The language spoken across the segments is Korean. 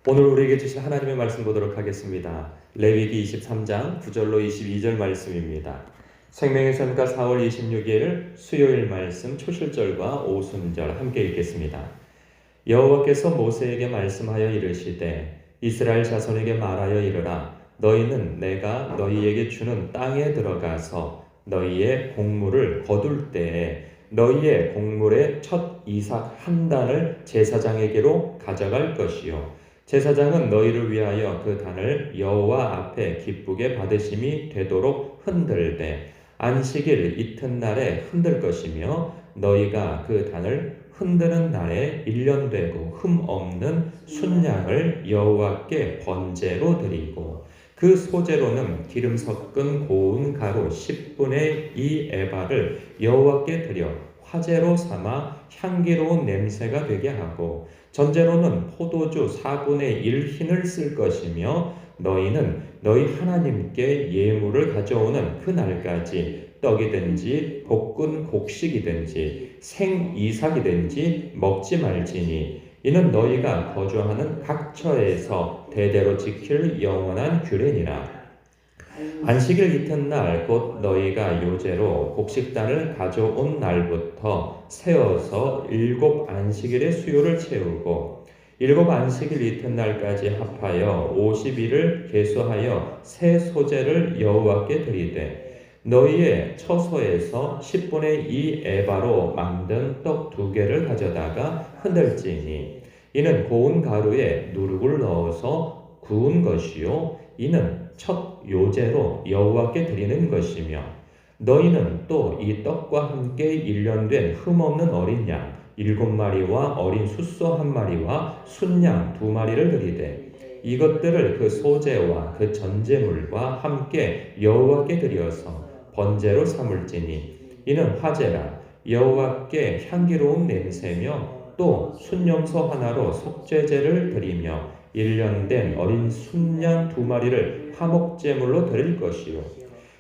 오늘 우리에게 주신 하나님의 말씀 보도록 하겠습니다. 레위기 23장 9절로 22절 말씀입니다. 생명의 샘가 4월 26일 수요일 말씀 초실절과 오순절 함께 읽겠습니다. 여호와께서 모세에게 말씀하여 이르시되 이스라엘 자손에게 말하여 이르라. 너희는 내가 너희에게 주는 땅에 들어가서 너희의 곡물을 거둘 때에 너희의 곡물의 첫 이삭 한 단을 제사장에게로 가져갈 것이요 제사장은 너희를 위하여 그 단을 여호와 앞에 기쁘게 받으심이 되도록 흔들되 안식일 이튿날에 흔들 것이며 너희가 그 단을 흔드는 날에 1년 되고 흠 없는 순양을 여호와께 번제로 드리고 그 소제로는 기름 섞은 고운 가루 10분의 2 에바를 여호와께 드려 화제로 삼아 향기로운 냄새가 되게 하고 전제로는 포도주 4분의 1 흰을 쓸 것이며 너희는 너희 하나님께 예물을 가져오는 그 날까지 떡이든지 볶은 곡식이든지 생이삭이든지 먹지 말지니 이는 너희가 거주하는 각 처에서 대대로 지킬 영원한 규례니라. 안식일 이튿날 곧 너희가 요제로 곡식단을 가져온 날부터 세어서 7 안식일의 수요를 채우고 7 안식일 이튿날까지 합하여 50일을 계수하여 새 소제를 여호와께 드리되 너희의 처소에서 10분의 2 에바로 만든 떡 2개를 가져다가 흔들지니 이는 고운 가루에 누룩을 넣어서 구운 것이요 이는 첫 요제로 여호와께 드리는 것이며 너희는 또 이 떡과 함께 1년 된 흠없는 어린 양 7마리와 어린 숫소 1마리와 순양 2마리를 드리되 이것들을 그 소제와 그 전제물과 함께 여호와께 드려서 번제로 삼을지니 이는 화제라 여호와께 향기로운 냄새며 또 순염소 하나로 속죄제를 드리며 1년 된 어린 순양 2마리를 화목제물로 드릴 것이요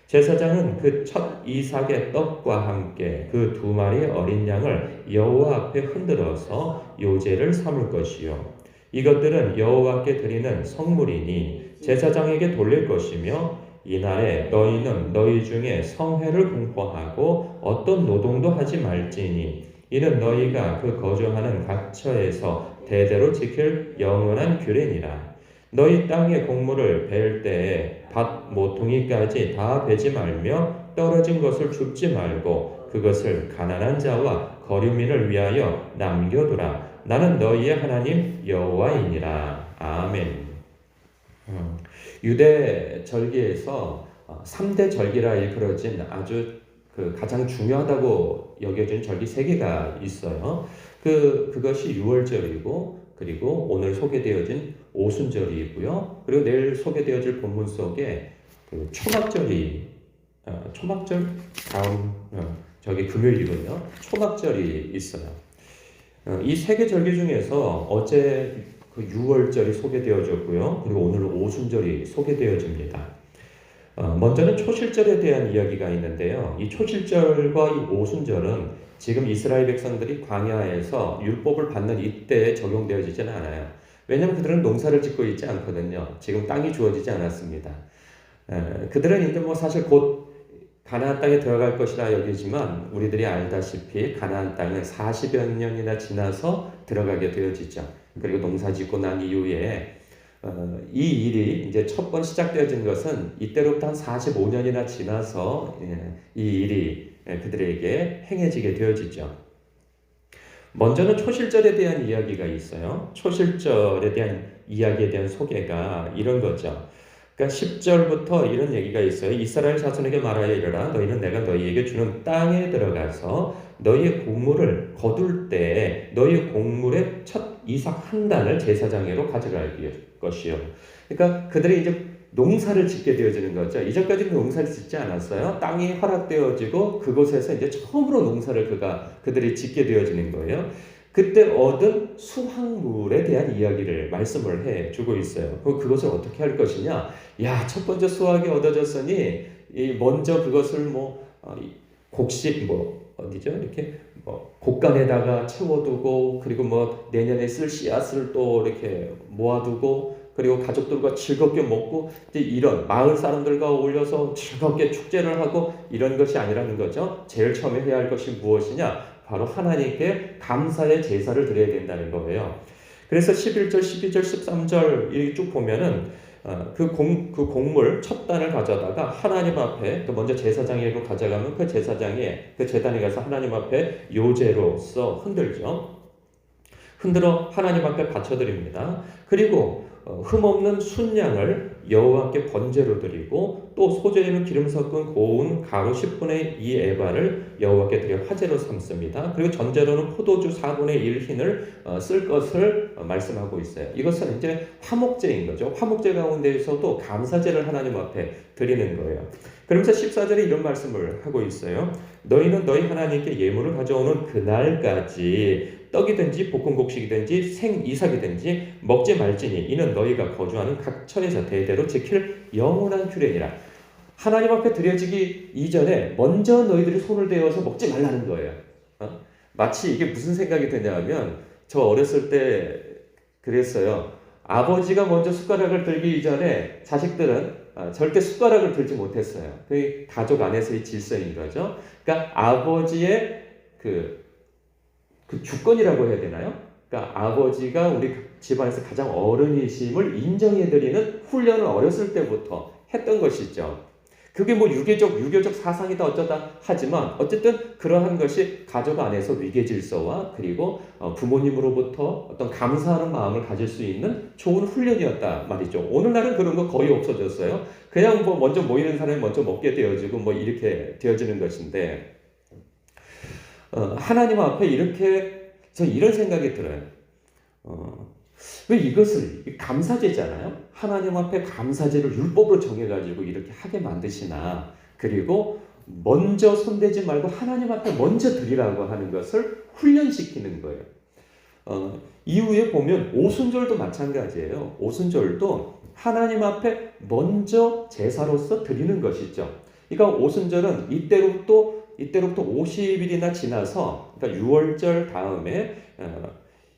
제사장은 그 첫 이삭의 떡과 함께 그 2마리 어린 양을 여호와 앞에 흔들어서 요제를 삼을 것이요 이것들은 여호와께 드리는 성물이니 제사장에게 돌릴 것이며 이날에 너희는 너희 중에 성회를 공포하고 어떤 노동도 하지 말지니 이는 너희가 그 거주하는 각 처에서 대대로 지킬 영원한 규례니라. 너희 땅의 곡물을 벨 때에 밭 모퉁이까지 다 베지 말며 떨어진 것을 줍지 말고 그것을 가난한 자와 거류민을 위하여 남겨두라. 나는 너희의 하나님 여호와이니라. 아멘. 유대 절기에서 3대 절기라 일컬어진 아주 가장 중요하다고 여겨진 절기 3개가 있어요. 그것이 유월절이고 그리고 오늘 소개되어진 오순절이고요. 그리고 내일 소개되어질 본문 속에 초막절이 초막절 다음 저기 금요일이군요. 초막절이 있어요. 이 3개 절기 중에서 어제 그 유월절이 소개되어졌고요. 그리고 오늘 오순절이 소개되어집니다. 먼저는 초실절에 대한 이야기가 있는데요. 이 초실절과 이 오순절은 지금 이스라엘 백성들이 광야에서 율법을 받는 이때에 적용되어지지는 않아요. 왜냐하면 그들은 농사를 짓고 있지 않거든요. 지금 땅이 주어지지 않았습니다. 그들은 이제 사실 곧 가나안 땅에 들어갈 것이라 여기지만 우리들이 알다시피 가나안 땅은 40여 년이나 지나서 들어가게 되어지죠. 그리고 농사 짓고 난 이후에 이 일이 이제 첫 번 시작되어진 것은 이때로부터 한 45년이나 지나서 이 일이 그들에게 행해지게 되어지죠. 먼저는 초실절에 대한 이야기가 있어요. 초실절에 대한 이야기에 대한 소개가 이런 거죠. 그러니까 10절부터 이런 얘기가 있어요. 이스라엘 자손에게 말하여 이르라. 너희는 내가 너희에게 주는 땅에 들어가서 너희의 곡물을 거둘 때 너희의 곡물의 첫 이삭 한 단을 제사장에로 가져갈 것이요. 그러니까 그들이 이제 농사를 짓게 되어지는 거죠. 이전까지는 농사를 짓지 않았어요. 땅이 허락되어지고 그곳에서 이제 처음으로 농사를 그들이 짓게 되어지는 거예요. 그때 얻은 수확물에 대한 이야기를 말씀을 해주고 있어요. 그것을 어떻게 할 것이냐? 첫 번째 수확이 얻어졌으니 먼저 그것을 곡식 어디죠? 이렇게 뭐 곡간에다가 채워두고 그리고 뭐 내년에 쓸 씨앗을 또 이렇게 모아두고 그리고 가족들과 즐겁게 먹고 이제 이런 마을 사람들과 어울려서 즐겁게 축제를 하고 이런 것이 아니라는 거죠. 제일 처음에 해야 할 것이 무엇이냐? 바로 하나님께 감사의 제사를 드려야 된다는 거예요. 그래서 11절, 12절, 13절 이렇게 쭉 보면은 그 곡물 첫 단을 가져다가 하나님 앞에 먼저 제사장에게 가져가면 그 제사장이 그 제단에 가서 하나님 앞에 요제로서 흔들죠. 흔들어 하나님 앞에 바쳐드립니다. 그리고 흠없는 순양을 여호와께 번제로 드리고 또 소재에는 기름 섞은 고운 가루 10분의 2 에바를 여호와께 드려 화제로 삼습니다. 그리고 전제로는 포도주 4분의 1 흰을 쓸 것을 말씀하고 있어요. 이것은 이제 화목제인 거죠. 화목제 가운데에서도 감사제를 하나님 앞에 드리는 거예요. 그러면서 14절에 이런 말씀을 하고 있어요. 너희는 너희 하나님께 예물을 가져오는 그날까지 떡이든지 볶은 곡식이든지 생이삭이든지 먹지 말지니 이는 너희가 거주하는 각 천에서 대대로 지킬 영원한 규례니라. 하나님 앞에 드려지기 이전에 먼저 너희들이 손을 대어서 먹지 말라는 거예요. 마치 이게 무슨 생각이 드냐면 저 어렸을 때 그랬어요. 아버지가 먼저 숟가락을 들기 이전에 자식들은 절대 숟가락을 들지 못했어요. 그 가족 안에서의 질서인 거죠. 그러니까 아버지의 그 주권이라고 해야 되나요? 그러니까 아버지가 우리 집안에서 가장 어른이심을 인정해드리는 훈련을 어렸을 때부터 했던 것이죠. 그게 뭐 유교적 사상이다 어쩌다 하지만 어쨌든 그러한 것이 가족 안에서 위계 질서와 그리고 부모님으로부터 어떤 감사하는 마음을 가질 수 있는 좋은 훈련이었다 말이죠. 오늘날은 그런 거 거의 없어졌어요. 그냥 뭐 먼저 모이는 사람이 먼저 먹게 되어지고 뭐 이렇게 되어지는 것인데 하나님 앞에 이렇게 저 이런 생각이 들어요. 왜 이것을 감사제잖아요. 하나님 앞에 감사제를 율법으로 정해가지고 이렇게 하게 만드시나. 그리고 먼저 손대지 말고 하나님 앞에 먼저 드리라고 하는 것을 훈련시키는 거예요. 이후에 보면 오순절도 마찬가지예요. 오순절도 하나님 앞에 먼저 제사로서 드리는 것이죠. 그러니까 오순절은 이때로부터 50일이나 지나서 그러니까 6월절 다음에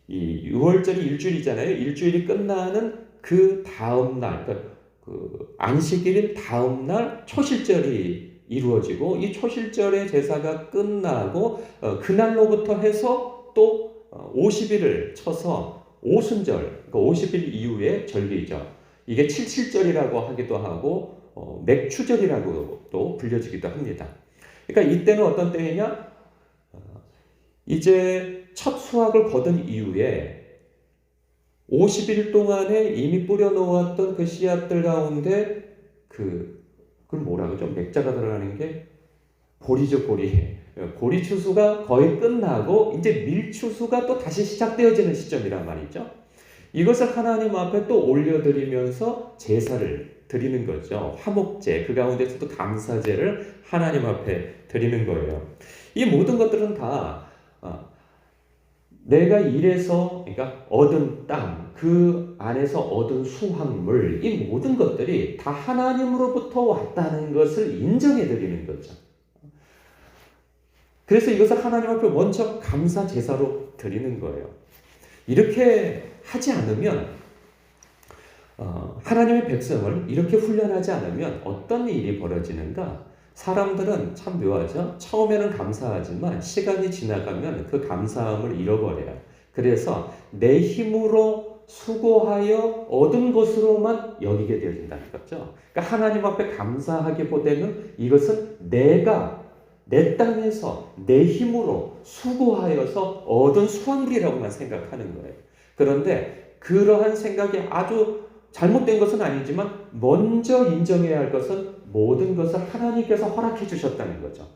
이 6월절이 일주일이잖아요. 일주일이 끝나는 그 다음 날, 그러니까 그 안식일인 다음 날 초실절이 이루어지고 이 초실절의 제사가 끝나고 그날로부터 해서 또 50일을 쳐서 오순절, 그러니까 50일 이후에 절기죠. 이게 칠칠절이라고 하기도 하고 맥추절이라고도 불려지기도 합니다. 그러니까 이때는 어떤 때이냐? 이제 첫 수확을 거둔 이후에 50일 동안에 이미 뿌려놓았던 그 씨앗들 가운데 그걸 뭐라 그러죠? 맥자가 들어가는 게 보리죠, 보리. 보리 추수가 거의 끝나고 이제 밀 추수가 또 다시 시작되어지는 시점이란 말이죠. 이것을 하나님 앞에 또 올려드리면서 제사를 드리는 거죠. 화목제, 그 가운데서도 감사제를 하나님 앞에 드리는 거예요. 이 모든 것들은 다 내가 일해서 그러니까 얻은 땅, 그 안에서 얻은 수확물, 이 모든 것들이 다 하나님으로부터 왔다는 것을 인정해 드리는 거죠. 그래서 이것을 하나님 앞에 먼저 감사 제사로 드리는 거예요. 이렇게 하지 않으면 하나님의 백성을 이렇게 훈련하지 않으면 어떤 일이 벌어지는가? 사람들은 참 묘하죠. 처음에는 감사하지만 시간이 지나가면 그 감사함을 잃어버려요. 그래서 내 힘으로 수고하여 얻은 것으로만 여기게 되어진다는 거죠. 그러니까 하나님 앞에 감사하기보다는 이것은 내가 내 땅에서 내 힘으로 수고하여서 얻은 수확물이라고만 생각하는 거예요. 그런데 그러한 생각이 아주 잘못된 것은 아니지만 먼저 인정해야 할 것은 모든 것을 하나님께서 허락해 주셨다는 거죠.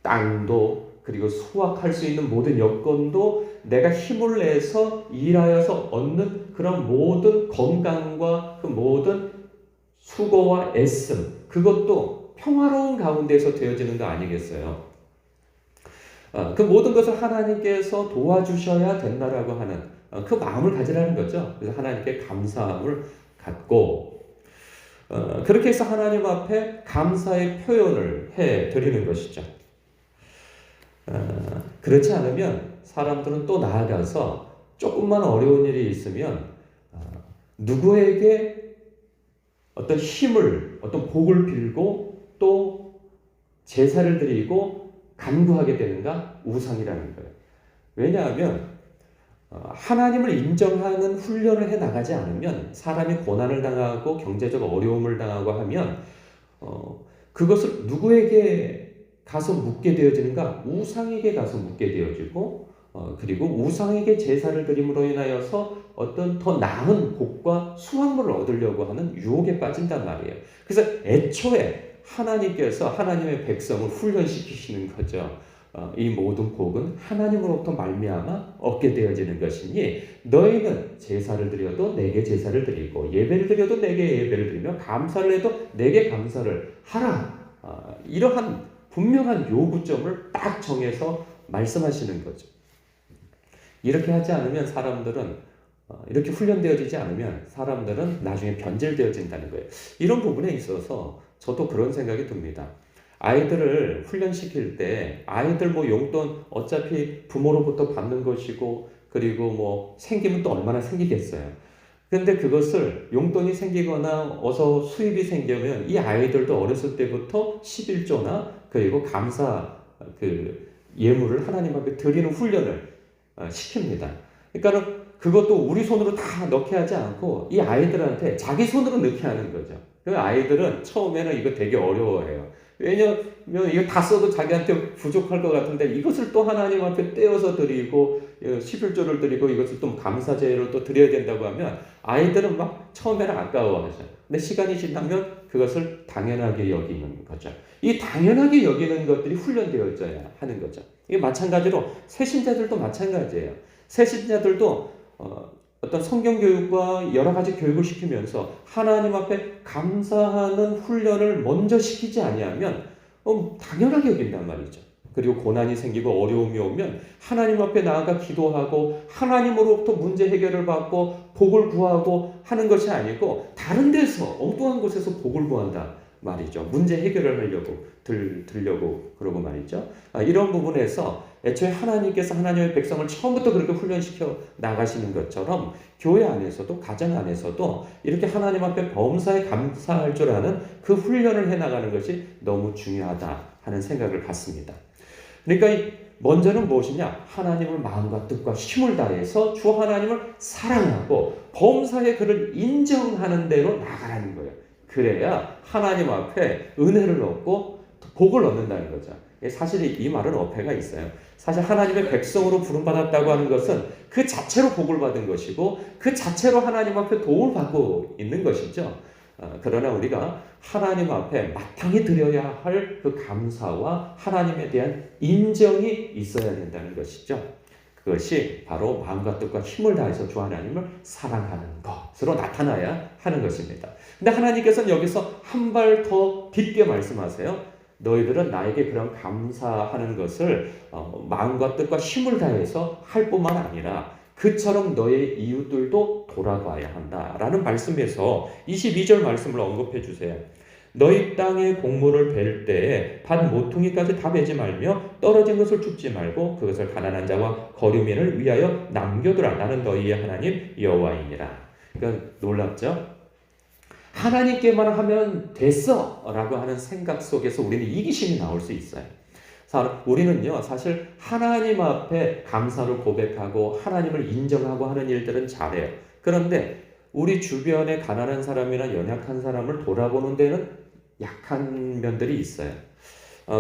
땅도 그리고 수확할 수 있는 모든 여건도 내가 힘을 내서 일하여서 얻는 그런 모든 건강과 그 모든 수고와 애씀, 그것도 평화로운 가운데서 되어지는 거 아니겠어요? 그 모든 것을 하나님께서 도와주셔야 된다라고 하는 그 마음을 가지라는 거죠. 그래서 하나님께 감사함을 갖고 그렇게 해서 하나님 앞에 감사의 표현을 해 드리는 것이죠. 그렇지 않으면 사람들은 또 나아가서 조금만 어려운 일이 있으면 누구에게 어떤 힘을, 어떤 복을 빌고 또 제사를 드리고 간구하게 되는가? 우상이라는 거예요. 왜냐하면 하나님을 인정하는 훈련을 해 나가지 않으면 사람이 고난을 당하고 경제적 어려움을 당하고 하면 그것을 누구에게 가서 묻게 되어지는가? 우상에게 가서 묻게 되어지고 그리고 우상에게 제사를 드림으로 인하여서 어떤 더 나은 복과 수확물을 얻으려고 하는 유혹에 빠진단 말이에요. 그래서 애초에 하나님께서 하나님의 백성을 훈련시키시는 거죠. 이 모든 복은 하나님으로부터 말미암아 얻게 되어지는 것이니 너희는 제사를 드려도 내게 제사를 드리고 예배를 드려도 내게 예배를 드리며 감사를 해도 내게 감사를 하라. 이러한 분명한 요구점을 딱 정해서 말씀하시는 거죠. 이렇게 하지 않으면 사람들은 이렇게 훈련되어지지 않으면 사람들은 나중에 변질되어진다는 거예요. 이런 부분에 있어서 저도 그런 생각이 듭니다. 아이들을 훈련시킬 때 아이들 뭐 용돈 어차피 부모로부터 받는 것이고 그리고 뭐 생기면 또 얼마나 생기겠어요. 그런데 그것을 용돈이 생기거나 어서 수입이 생기면 이 아이들도 어렸을 때부터 11조나 그리고 감사 예물을 하나님 앞에 드리는 훈련을 시킵니다. 그러니까 그것도 우리 손으로 다 넣게 하지 않고 이 아이들한테 자기 손으로 넣게 하는 거죠. 그 아이들은 처음에는 이거 되게 어려워해요. 왜냐면 이거 다 써도 자기한테 부족할 것 같은데 이것을 또 하나님 앞에 떼어서 드리고 11조를 드리고 이것을 또 감사제를 또 드려야 된다고 하면 아이들은 막 처음에는 아까워하죠. 근데 시간이 지나면 그것을 당연하게 여기는 거죠. 이 당연하게 여기는 것들이 훈련되어져야 하는 거죠. 이게 마찬가지로 새신자들도 마찬가지예요. 새신자들도 어떤 성경 교육과 여러 가지 교육을 시키면서 하나님 앞에 감사하는 훈련을 먼저 시키지 아니하면 당연하게 여긴단 말이죠. 그리고 고난이 생기고 어려움이 오면 하나님 앞에 나아가 기도하고 하나님으로부터 문제 해결을 받고 복을 구하고 하는 것이 아니고 다른 데서 엉뚱한 곳에서 복을 구한다 말이죠. 문제 해결을 하려고 들려고 그러고 말이죠. 이런 부분에서 애초에 하나님께서 하나님의 백성을 처음부터 그렇게 훈련시켜 나가시는 것처럼 교회 안에서도 가정 안에서도 이렇게 하나님 앞에 범사에 감사할 줄 아는 그 훈련을 해나가는 것이 너무 중요하다 하는 생각을 갖습니다. 그러니까 먼저는 무엇이냐? 하나님을 마음과 뜻과 힘을 다해서 주 하나님을 사랑하고 범사에 그를 인정하는 대로 나가라는 거예요. 그래야 하나님 앞에 은혜를 얻고 복을 얻는다는 거죠. 사실 이 말은 어폐가 있어요. 사실 하나님의 백성으로 부름받았다고 하는 것은 그 자체로 복을 받은 것이고 그 자체로 하나님 앞에 도움을 받고 있는 것이죠. 그러나 우리가 하나님 앞에 마땅히 드려야 할 그 감사와 하나님에 대한 인정이 있어야 된다는 것이죠. 그것이 바로 마음과 뜻과 힘을 다해서 주 하나님을 사랑하는 것으로 나타나야 하는 것입니다. 근데 하나님께서는 여기서 한 발 더 깊게 말씀하세요. 너희들은 나에게 그런 감사하는 것을 마음과 뜻과 힘을 다해서 할 뿐만 아니라 그처럼 너의 이웃들도 돌아봐야 한다라는 말씀에서 22절 말씀을 언급해 주세요. 너희 땅의 곡물을 벨 때에 밭 모퉁이까지 다 베지 말며 떨어진 것을 줍지 말고 그것을 가난한 자와 거류민을 위하여 남겨두라. 나는 너희의 하나님 여호와이니라. 그러니까 놀랍죠? 하나님께만 하면 됐어 라고 하는 생각 속에서 우리는 이기심이 나올 수 있어요. 우리는요 사실 하나님 앞에 감사를 고백하고 하나님을 인정하고 하는 일들은 잘해요. 그런데 우리 주변에 가난한 사람이나 연약한 사람을 돌아보는 데는 약한 면들이 있어요.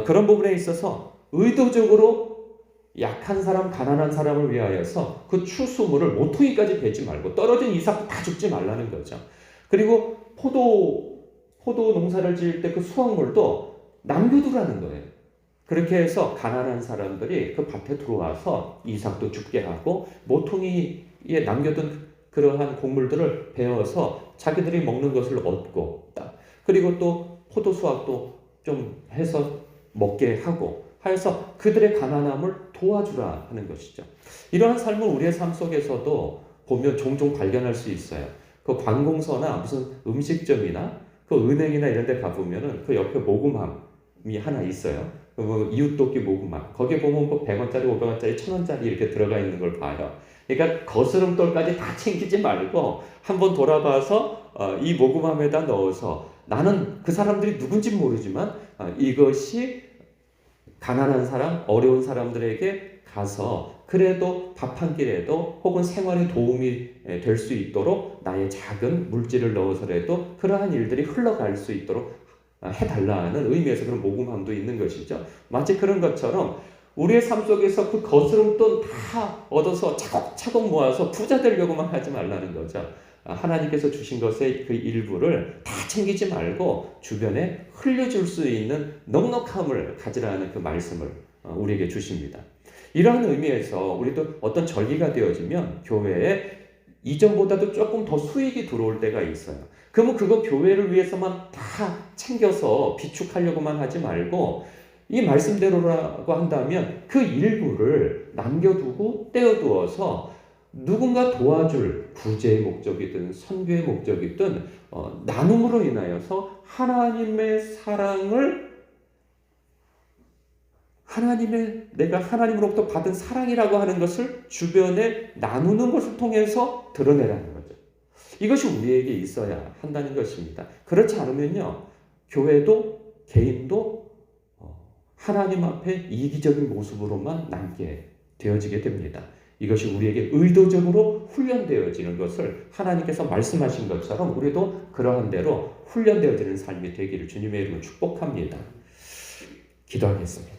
그런 부분에 있어서 의도적으로 약한 사람, 가난한 사람을 위하여서 그 추수물을 모퉁이까지 베지 말고 떨어진 이삭도 다 줍지 말라는 거죠. 그리고 포도 농사를 지을 때 그 수확물도 남겨두라는 거예요. 그렇게 해서 가난한 사람들이 그 밭에 들어와서 이삭도 죽게 하고 모퉁이에 남겨둔 그러한 곡물들을 베어서 자기들이 먹는 것을 얻고 그리고 또 포도 수확도 좀 해서 먹게 하고 해서 그들의 가난함을 도와주라 하는 것이죠. 이러한 삶을 우리의 삶 속에서도 보면 종종 발견할 수 있어요. 그 관공서나 무슨 음식점이나 그 은행이나 이런 데 가보면은 그 옆에 모금함이 하나 있어요. 뭐 이웃돕기 모금함 거기에 보면 뭐 100원짜리, 500원짜리, 1000원짜리 이렇게 들어가 있는 걸 봐요. 그러니까 거스름돈까지 다 챙기지 말고 한번 돌아봐서 이 모금함에다 넣어서 나는 그 사람들이 누군지 모르지만 이것이 가난한 사람, 어려운 사람들에게 가서 그래도 밥 한 끼라도 혹은 생활에 도움이 될 수 있도록 나의 작은 물질을 넣어서라도 그러한 일들이 흘러갈 수 있도록 해달라는 의미에서 그런 모금함도 있는 것이죠. 마치 그런 것처럼 우리의 삶 속에서 그 거스름돈 다 얻어서 차곡차곡 모아서 부자 되려고만 하지 말라는 거죠. 하나님께서 주신 것의 그 일부를 다 챙기지 말고 주변에 흘려줄 수 있는 넉넉함을 가지라는 그 말씀을 우리에게 주십니다. 이러한 의미에서 우리도 어떤 절기가 되어지면 교회에 이전보다도 조금 더 수익이 들어올 때가 있어요. 그러면 그거 교회를 위해서만 다 챙겨서 비축하려고만 하지 말고 이 말씀대로라고 한다면 그 일부를 남겨두고 떼어두어서 누군가 도와줄 구제의 목적이든 선교의 목적이든 나눔으로 인하여서 하나님의 사랑을 내가 하나님으로부터 받은 사랑이라고 하는 것을 주변에 나누는 것을 통해서 드러내라는 거죠. 이것이 우리에게 있어야 한다는 것입니다. 그렇지 않으면요, 교회도 개인도 하나님 앞에 이기적인 모습으로만 남게 되어지게 됩니다. 이것이 우리에게 의도적으로 훈련되어지는 것을 하나님께서 말씀하신 것처럼 우리도 그러한 대로 훈련되어지는 삶이 되기를 주님의 이름으로 축복합니다. 기도하겠습니다.